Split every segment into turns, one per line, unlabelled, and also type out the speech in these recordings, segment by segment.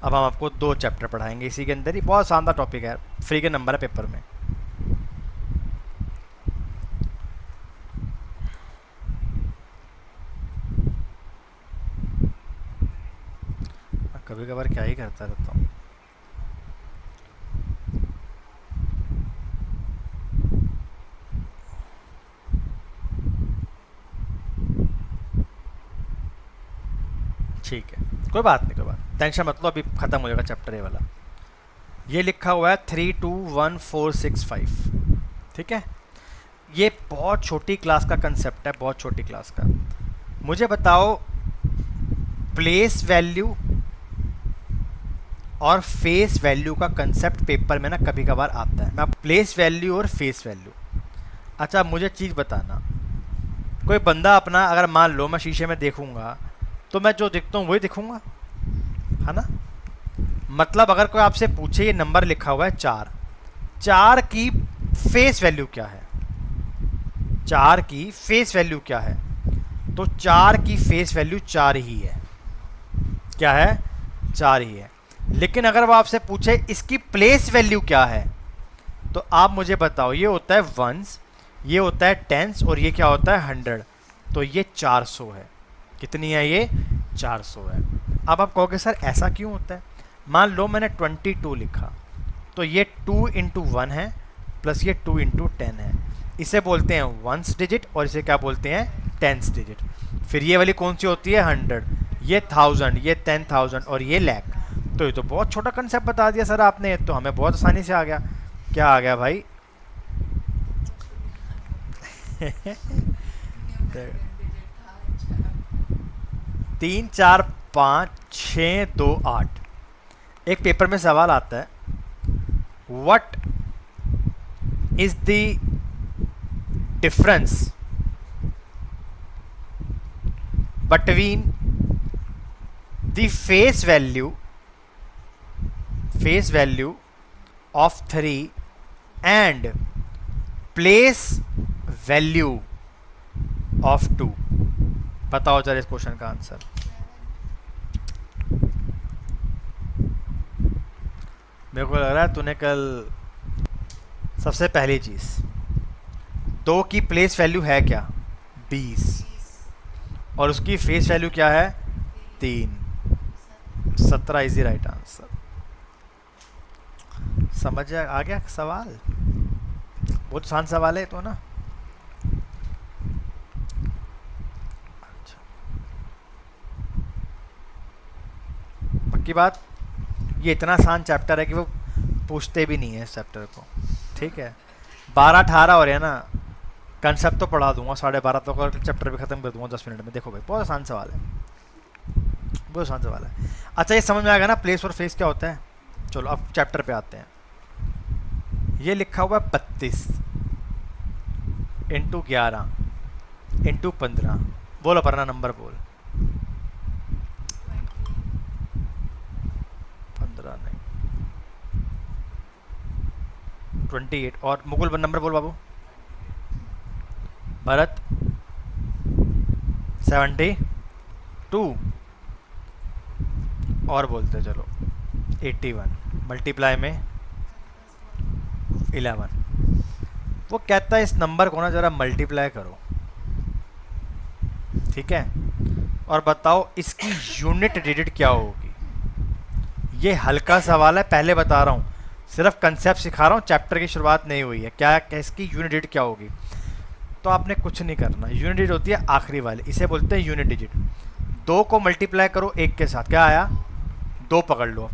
अब हम आपको 2 चैप्टर पढ़ाएंगे इसी के अंदर ही। बहुत शानदार टॉपिक है, फ्री के नंबर है पेपर में। कभी कभार क्या ही करता रहता हूँ। ठीक है, कोई बात नहीं, कोई बात, टेंशन मत लो, अभी ख़त्म हो जाएगा चैप्टर ये वाला। ये लिखा हुआ है 321465, ठीक है। ये बहुत छोटी क्लास का कंसेप्ट है, बहुत छोटी क्लास का। मुझे बताओ, प्लेस वैल्यू और फेस वैल्यू का कंसेप्ट पेपर में ना कभी कभार आता है। मैं प्लेस वैल्यू और फेस वैल्यू, अच्छा मुझे चीज़ बताना, कोई बंदा अपना, अगर मान लो मैं शीशे में देखूंगा तो मैं जो दिखता हूँ वही दिखूंगा, है ना। मतलब अगर कोई आपसे पूछे ये नंबर लिखा हुआ है 4, 4 की फेस वैल्यू क्या है, 4 की फेस वैल्यू क्या है, तो 4 की फेस वैल्यू 4 ही है। क्या है? 4 ही है। लेकिन अगर वो आपसे पूछे इसकी प्लेस वैल्यू क्या है, तो आप मुझे बताओ, ये होता है वंस, ये होता है टेंस, और ये क्या होता है 100, तो ये 400 है। कितनी है ये? 400 है। अब आप कहोगे सर ऐसा क्यों होता है? मान लो मैंने 22 लिखा, तो ये 2 इंटू 1 है, प्लस ये 2 इंटू 10 है। इसे बोलते हैं वंस डिजिट, और इसे क्या बोलते हैं? Tens digit. फिर ये वाली कौन सी होती है? 100, ये 1000, ये 10,000, और ये लाख। तो ये तो बहुत छोटा कंसेप्ट बता दिया सर आपने, तो हमें बहुत आसानी से आ गया। क्या आ गया भाई? 3 4 5 6 2 8। एक पेपर में सवाल आता है, what is the difference between the face value of 3 and place value of 2। बताओ जरा इस क्वेश्चन का आंसर। मेरे को लग रहा है तूने कल सबसे पहली चीज, 2 की प्लेस वैल्यू है क्या? 20, और उसकी फेस वैल्यू क्या है? 3। 17 इज द राइट आंसर। समझ आ गया सवाल? बहुत आसान सवाल है तो ना। अच्छा, पक्की बात, ये इतना आसान चैप्टर है कि वो पूछते भी नहीं है इस चैप्टर को, ठीक है। 12-18 हो रहे हैं ना, कंसेप्ट तो पढ़ा दूंगा, 12:30 तो का चैप्टर भी खत्म कर दूंगा 10 मिनट में। देखो भाई, बहुत आसान सवाल है, बहुत आसान सवाल है। अच्छा, ये समझ में आ गया ना प्लेस और फेस क्या होता है? चलो अब चैप्टर पे आते हैं। ये लिखा हुआ है 32 इंटू 11 इंटू 15। बोलो अपना नंबर बोल। 15 नहीं, 28। और मुकुल नंबर बोल बाबू। भरत 72, और बोलते चलो 81, मल्टीप्लाई में 11। वो कहता है इस नंबर को ना जरा मल्टीप्लाई करो, ठीक है, और बताओ इसकी यूनिट डिजिट क्या होगी। ये हल्का सवाल है, पहले बता रहा हूँ, सिर्फ कंसेप्ट सिखा रहा हूँ, चैप्टर की शुरुआत नहीं हुई है। क्या इसकी यूनिट डिजिट क्या होगी? तो आपने कुछ नहीं करना, यूनिट डिजिट होती है आखिरी वाली, इसे बोलते हैं यूनिट डिजिट। 2 को मल्टीप्लाई करो 1 के साथ, क्या आया? 2 पकड़ लो।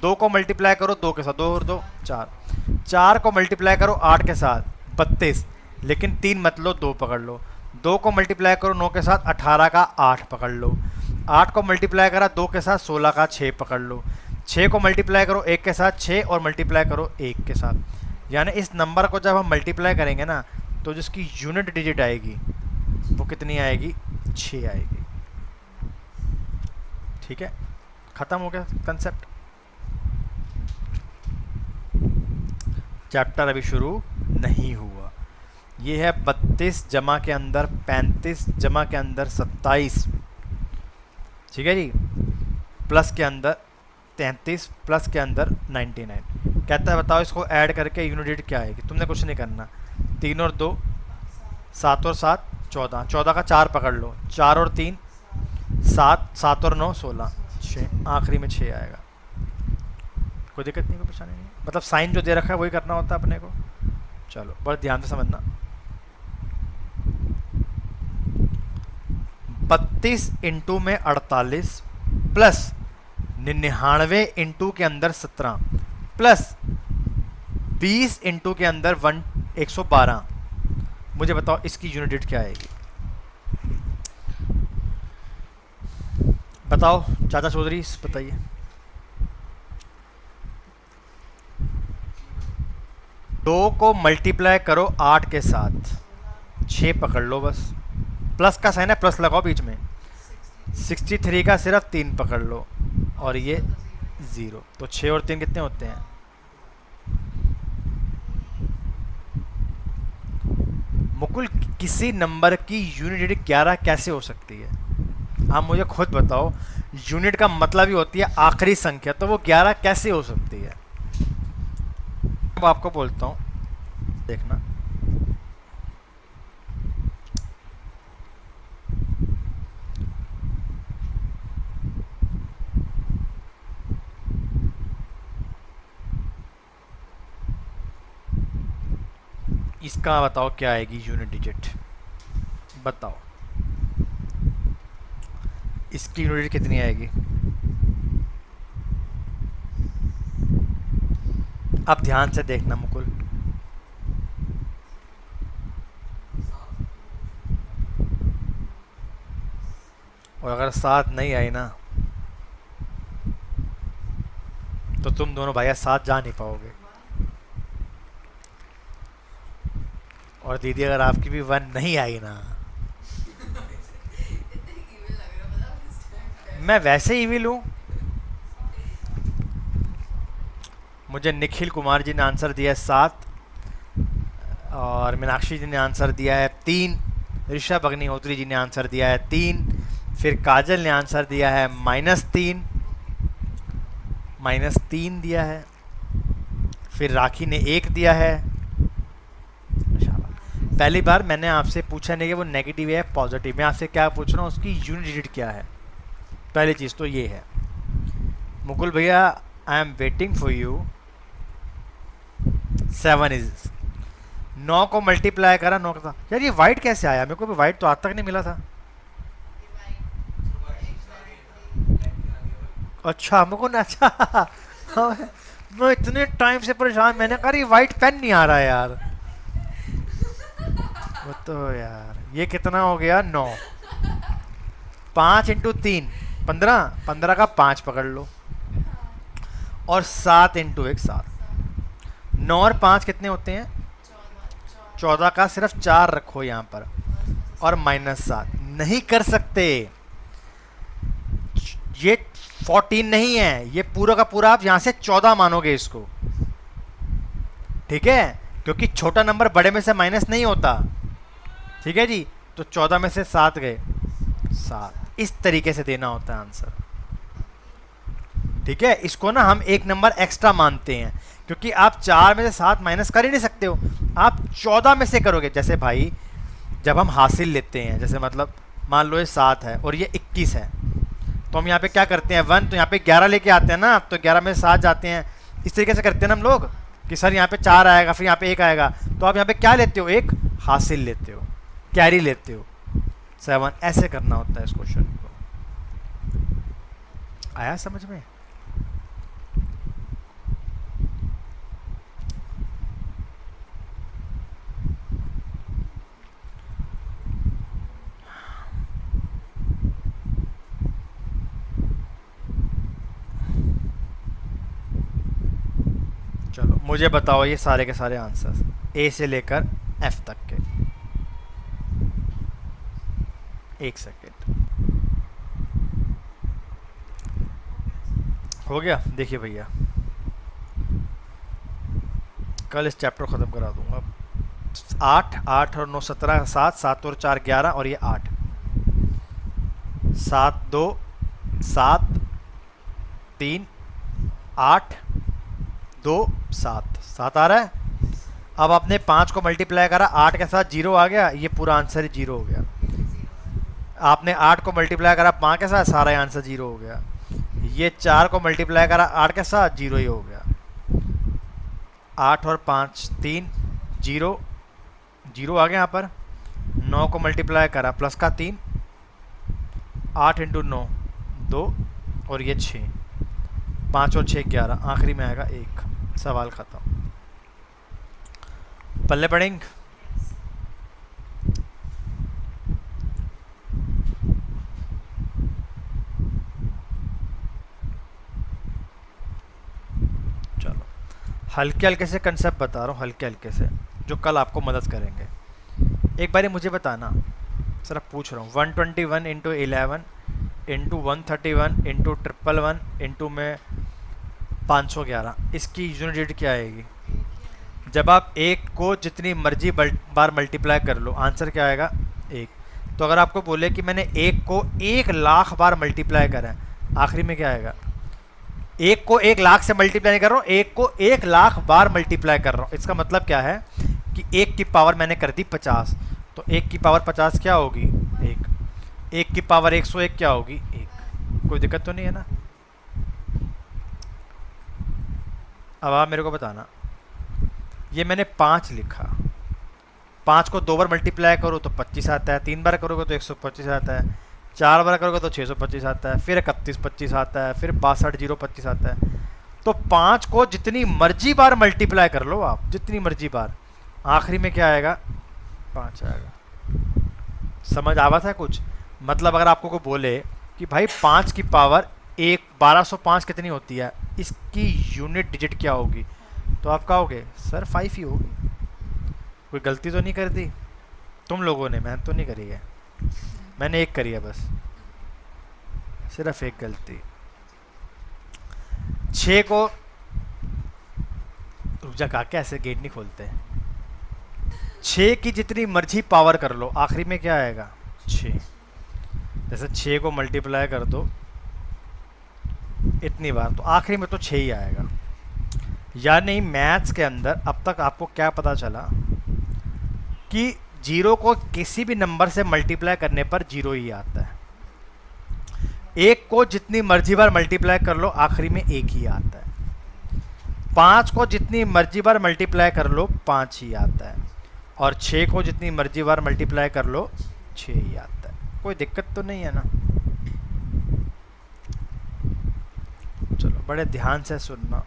2 को मल्टीप्लाई करो 2 के साथ, 2 और 2 4। 4 को मल्टीप्लाई करो 8 के साथ 32, लेकिन 3 मत लो, 2 पकड़ लो। 2 को मल्टीप्लाई करो 9 के साथ 18 का 8 पकड़ लो। 8 को मल्टीप्लाई करा 2 के साथ 16 का 6 पकड़ लो। 6 को मल्टीप्लाई करो 1 के साथ 6, और मल्टीप्लाई करो 1 के साथ। यानी इस नंबर को जब हम मल्टीप्लाई करेंगे ना, तो जिसकी यूनिट डिजिट आएगी वो कितनी आएगी? 6 आएगी। ठीक है, खत्म हो गया कंसेप्ट। चैप्टर अभी शुरू नहीं हुआ। ये है 32 जमा के अंदर 35 जमा के अंदर 27, ठीक है जी, प्लस के अंदर 33 प्लस के अंदर 99। कहता है बताओ इसको ऐड करके यूनिट डिजिट क्या आएगी। तुमने कुछ नहीं करना, 3 और 2 7 और 7 14, 14 का 4 पकड़ लो, 4 और 3 7, 7 और 9 16, 6, आखिरी में 6 आएगा। कोई दिक्कत नहीं, कोई परेशानी नहीं, मतलब साइन जो दे रखा है वही करना होता है अपने को। चलो बड़ा ध्यान से समझना। 32 इंटू में 48 प्लस 99 इंटू के अंदर 17 प्लस 20 इंटू के अंदर 112। मुझे बताओ इसकी यूनिट डिजिट क्या आएगी। बताओ चाचा चौधरी, बताइए। दो को मल्टीप्लाई करो 8 के साथ, 6 पकड़ लो बस, प्लस का साइन है प्लस लगाओ बीच में। 63 का सिर्फ 3 पकड़ लो और ये 0, तो 6 और 3 कितने होते हैं। मुकुल किसी नंबर की यूनिट डिजिट 11 कैसे हो सकती है। आप मुझे खुद बताओ, यूनिट का मतलब ही होती है आखिरी संख्या, तो वो 11 कैसे हो सकती है। अब आपको बोलता हूँ, देखना। इसका बताओ क्या आएगी यूनिट डिजिट, बताओ इसकी यूनिट डिजिट कितनी आएगी। अब ध्यान से देखना मुकुल, और अगर 7 नहीं आई ना तो तुम दोनों भैया 7 जा नहीं पाओगे। और दीदी अगर आपकी भी 1 नहीं आई ना, मैं वैसे ही विल हूँ। मुझे निखिल कुमार जी ने आंसर दिया है 7, और मीनाक्षी जी ने आंसर दिया है 3, ऋषभ अग्निहोत्री जी ने आंसर दिया है 3, फिर काजल ने आंसर दिया है -3 दिया है, फिर राखी ने 1 दिया है। पहली बार मैंने आपसे पूछा नहीं कि वो नेगेटिव है या पॉजिटिव, मैं आपसे क्या पूछ रहा हूँ उसकी यूनिट डिजिट क्या है। पहली चीज़ तो ये है। मुकुल भैया I am waiting for you. 7 is 9 को मल्टीप्लाई करा 9 का। यार ये वाइट कैसे आया, मेरे को भी वाइट तो आज तक नहीं मिला था। अच्छा मुकुल ने, अच्छा मैं इतने टाइम से परेशान, मैंने कहा ये वाइट पेन नहीं आ रहा है यार। वो तो यार ये कितना हो गया 9, 5 इंटू 3 15, 15 का 5 पकड़ लो, और 7 इंटू 1 7, 9 और 5 कितने होते हैं 14 का सिर्फ 4 रखो यहाँ पर, और -7 नहीं कर सकते। ये 14 नहीं है, ये पूरा का पूरा आप यहाँ से 14 मानोगे इसको, ठीक है, क्योंकि छोटा नंबर बड़े में से माइनस नहीं होता, ठीक है जी। तो 14 में से 7 गए 7, इस तरीके से देना होता है आंसर, ठीक है। इसको ना हम एक नंबर एक्स्ट्रा मानते हैं, क्योंकि आप 4 में से 7 माइनस कर ही नहीं सकते हो, आप 14 में से करोगे। जैसे भाई जब हम हासिल लेते हैं, जैसे मतलब मान लो ये 7 है और ये 21 है, तो हम यहाँ पे क्या करते हैं 1, तो यहाँ पे 11 लेके आते हैं ना, तो 11 में 7 जाते हैं। इस तरीके से करते हैं ना हम लोग कि सर यहाँ पे 4 आएगा, फिर यहाँ पे 1 आएगा, तो आप यहाँ पे क्या लेते हो, एक हासिल लेते हो, कैरी लेते हो, 7। ऐसे करना होता है इस क्वेश्चन को। आया समझ में। चलो मुझे बताओ ये सारे के सारे आंसर्स ए से लेकर एफ तक के। एक सेकेंड, हो गया। देखिए भैया कल इस चैप्टर ख़त्म करा दूंगा। 8 8 और 9 17, 7 7 और 4 11, और ये 8 7 2 7 3 8 2 7 7 आ रहा है। अब आपने 5 को मल्टीप्लाई करा 8 के साथ, 0 आ गया, ये पूरा आंसर ही 0 हो गया। आपने 8 को मल्टीप्लाई करा 5 के साथ, सारा ही आंसर 0 हो गया। ये 4 को मल्टीप्लाई करा 8 के साथ, 0 ही हो गया। 8 और 5 3, 0 0 आ गया यहाँ पर। 9 को मल्टीप्लाई करा प्लस का 3, 8 इंटू 9 2 और ये 6, 5 और 6 11, आखिरी में आएगा 1। सवाल खत्म। पल्ले पड़ेंगे। चलो हल्के हल्के से कंसेप्ट बता रहा हूँ, हल्के हल्के से, जो कल आपको मदद करेंगे। एक बारी मुझे बताना, सर पूछ रहा हूँ, 121 इंटू 11 इंटू 131 इंटू 111 इंटू में 511, इसकी यूनिट क्या आएगी? जब आप एक को जितनी मर्जी बार मल्टीप्लाई कर लो, आंसर क्या आएगा? 1। तो अगर आपको बोले कि मैंने एक को 1 लाख बार मल्टीप्लाई करा है, आखिरी में क्या आएगा? एक को 1 लाख से मल्टीप्लाई नहीं कर रहा हूँ, एक को 1 लाख बार मल्टीप्लाई कर रहा हूँ। इसका मतलब क्या है कि 1 की पावर मैंने कर दी 50, तो 1 की पावर 50 क्या होगी? 1। 1 की पावर 101 क्या होगी? 1। कोई दिक्कत तो नहीं है ना? अब आप मेरे को बताना, ये मैंने 5 लिखा, 5 को 2 बार मल्टीप्लाई करो तो 25 आता है, 3 बार करोगे तो 125 आता है, 4 बार करोगे तो 625 आता है, फिर 31 25 आता है, फिर 62 0 25 आता है। तो 5 को जितनी मर्जी बार मल्टीप्लाई कर लो आप, जितनी मर्जी बार, आखिरी में क्या आएगा? 5 आएगा। समझ आवा था कुछ? मतलब अगर आपको कोई बोले कि भाई 5 की पावर 1205 कितनी होती है, इसकी यूनिट डिजिट क्या होगी, तो आप कहोगे सर 5 ही होगी। कोई गलती तो नहीं कर दी तुम लोगों ने? मैंने तो नहीं करी है, मैंने एक करी है बस, सिर्फ एक गलती। 6 को रुक जा, काके ऐसे गेट नहीं खोलते। 6 की जितनी मर्जी पावर कर लो, आखिरी में क्या आएगा? 6। जैसे 6 को मल्टीप्लाई कर दो इतनी बार, तो आखिरी में तो 6 ही आएगा। यानी मैथ्स के अंदर अब तक आपको क्या पता चला कि 0 को किसी भी नंबर से मल्टीप्लाई करने पर 0 ही आता है। 1 को जितनी मर्जी बार मल्टीप्लाई कर लो, आखिरी में 1 ही आता है। 5 को जितनी मर्जी बार मल्टीप्लाई कर लो, 5 ही आता है। और 6 को जितनी मर्जी बार मल्टीप्लाई कर लो, 6 ही आता है। कोई दिक्कत तो नहीं है ना? चलो बड़े ध्यान से सुनना,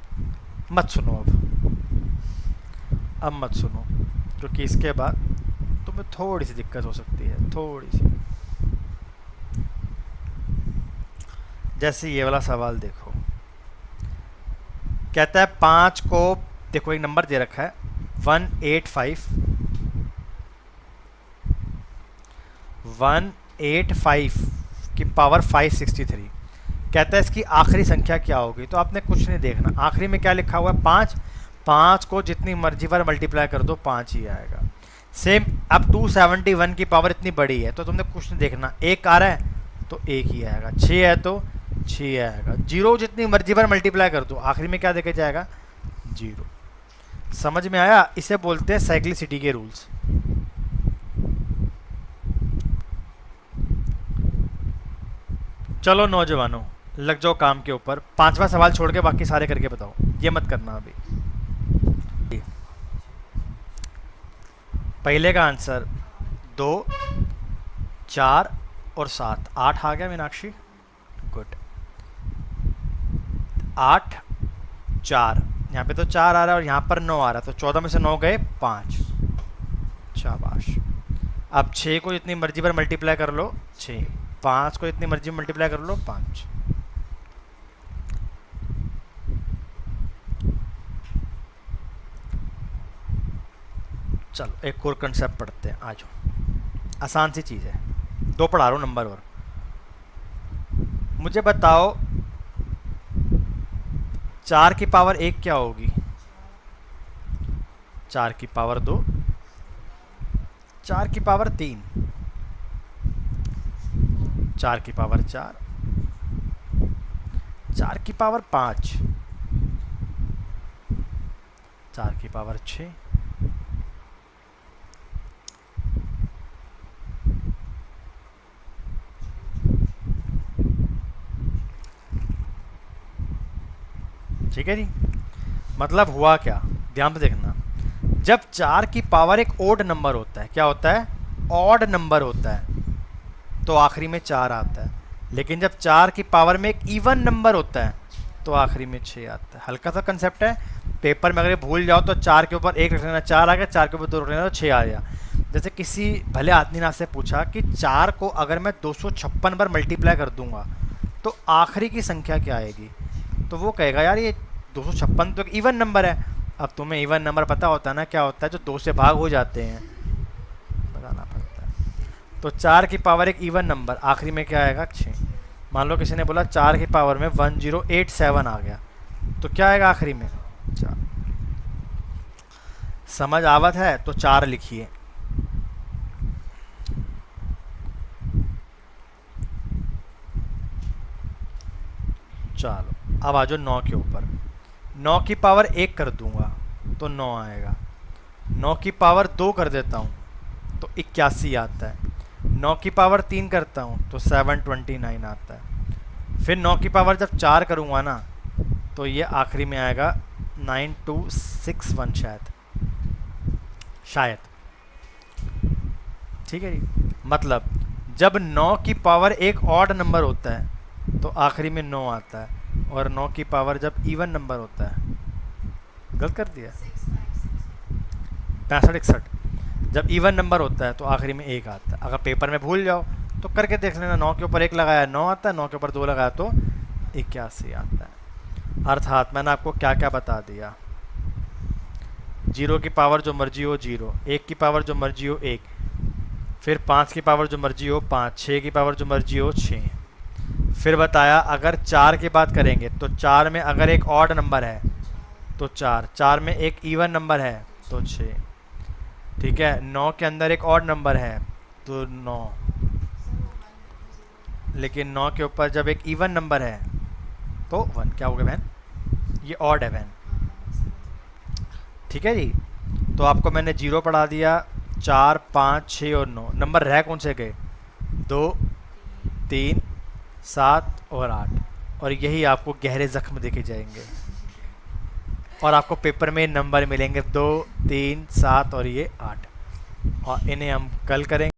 मत सुनो अब मत सुनो, क्योंकि इसके बाद तुम्हें थोड़ी सी दिक्कत हो सकती है, थोड़ी सी। जैसे ये वाला सवाल देखो, कहता है 5 को, देखो एक नंबर दे रखा है 185 की पावर 563, कहता है इसकी आखिरी संख्या क्या होगी। तो आपने कुछ नहीं देखना, आखिरी में क्या लिखा हुआ है? 5। 5 को जितनी मर्जी बार मल्टीप्लाई कर दो, 5 ही आएगा। सेम अब 271 की पावर इतनी बड़ी है, तो तुमने कुछ नहीं देखना, 1 आ रहा है तो 1 ही आएगा, 6 है तो 6 आएगा। 0 जितनी मर्जी बार मल्टीप्लाई कर दो, आखिरी में क्या देके जाएगा? 0। समझ में आया? इसे बोलते हैं साइक्लिसिटी के रूल्स। चलो नौजवानों, लग जाओ काम के ऊपर। 5वां सवाल छोड़ के बाकी सारे करके बताओ, ये मत करना अभी। पहले का आंसर 2 4 और 7, 8 आ गया मीनाक्षी, गुड। 8 4, यहाँ पे तो 4 आ रहा है और यहाँ पर 9 आ रहा है, तो 14 में से 9 गए 5, शाबाश। अब 6 को जितनी मर्जी बार मल्टीप्लाई कर लो, 6। 5 को जितनी मर्जी मल्टीप्लाई कर लो, 5। चलो एक और कंसेप्ट पढ़ते हैं, आ जाओ। आसान सी चीज़ है, 2 पढ़ा रहा हूँ नंबर। और मुझे बताओ 4 की पावर 1 क्या होगी? 4 की पावर 2, 4 की पावर 3, 4 की पावर 4, 4 की पावर 5, 4 की पावर 6। ठीक है जी। मतलब हुआ क्या, ध्यान से देखना, जब 4 की पावर एक ओड नंबर होता है, क्या होता है, ऑड नंबर होता है, तो आखिरी में 4 आता है। लेकिन जब 4 की पावर में एक इवन नंबर होता है तो आखिरी में 6 आता है। हल्का सा कंसेप्ट है, पेपर में अगर ये भूल जाओ तो 4 के ऊपर 1 रख लेना, 4 आ गया, 4 के ऊपर 2 रख लेना तो 6 आ गया। जैसे किसी भले आदमी ने आपसे पूछा कि 4 को अगर मैं 256 बार मल्टीप्लाई कर दूंगा तो आखिरी की संख्या क्या आएगी, तो वो कहेगा यार ये 256 तो एक इवन नंबर है। अब तुम्हें इवन नंबर पता होता है ना क्या होता है, जो 2 से भाग हो जाते हैं, बताना पड़ता है। तो 4 की पावर एक इवन नंबर, आखिरी में क्या आएगा, 6। मान लो किसी ने बोला 4 की पावर में 1087 आ गया, तो क्या आएगा आखिरी में, 4। समझ आवत है तो 4 लिखिए। चलो अब आ जाओ 9 के ऊपर। 9 की पावर 1 कर दूंगा तो 9 आएगा। 9 की पावर 2 कर देता हूँ तो 81 आता है। 9 की पावर 3 करता हूँ तो 729 आता है। फिर 9 की पावर जब 4 करूँगा ना तो ये आखिरी में आएगा 9261 शायद। ठीक है जी। मतलब जब 9 की पावर एक ऑड नंबर होता है तो आखिरी में 9 आता है, और 9 की पावर जब इवन नंबर होता है, गलत कर दिया, 65 जब इवन नंबर होता है तो आखिरी में 1 आता है। अगर पेपर में भूल जाओ तो करके देख लेना, 9 के ऊपर 1 लगाया 9 आता है, 9 के ऊपर 2 लगाया तो 81 आता है। अर्थात मैंने आपको क्या क्या बता दिया, 0 की पावर जो मर्जी हो 0, 1 की पावर जो मर्जी हो 1, फिर 5 की पावर जो मर्जी हो 5, 6 की पावर जो मर्जी हो 6। फिर बताया अगर 4 की बात करेंगे तो 4 में अगर एक ऑड नंबर है तो 4, 4 में एक इवन नंबर है तो 6। ठीक है, 9 के अंदर एक ऑड नंबर है तो 9, लेकिन 9 के ऊपर जब एक इवन नंबर है तो 1। क्या हो गया बहन, ये ऑड है बहन। ठीक है जी। तो आपको मैंने 0 पढ़ा दिया, 4, 5, 6 और 9। नंबर रह कौन से गए, 2, 3, 7 और 8, और यही आपको गहरे जख्म देखे जाएंगे और आपको पेपर में नंबर मिलेंगे 2, 3, 7 और ये 8, और इन्हें हम कल करेंगे।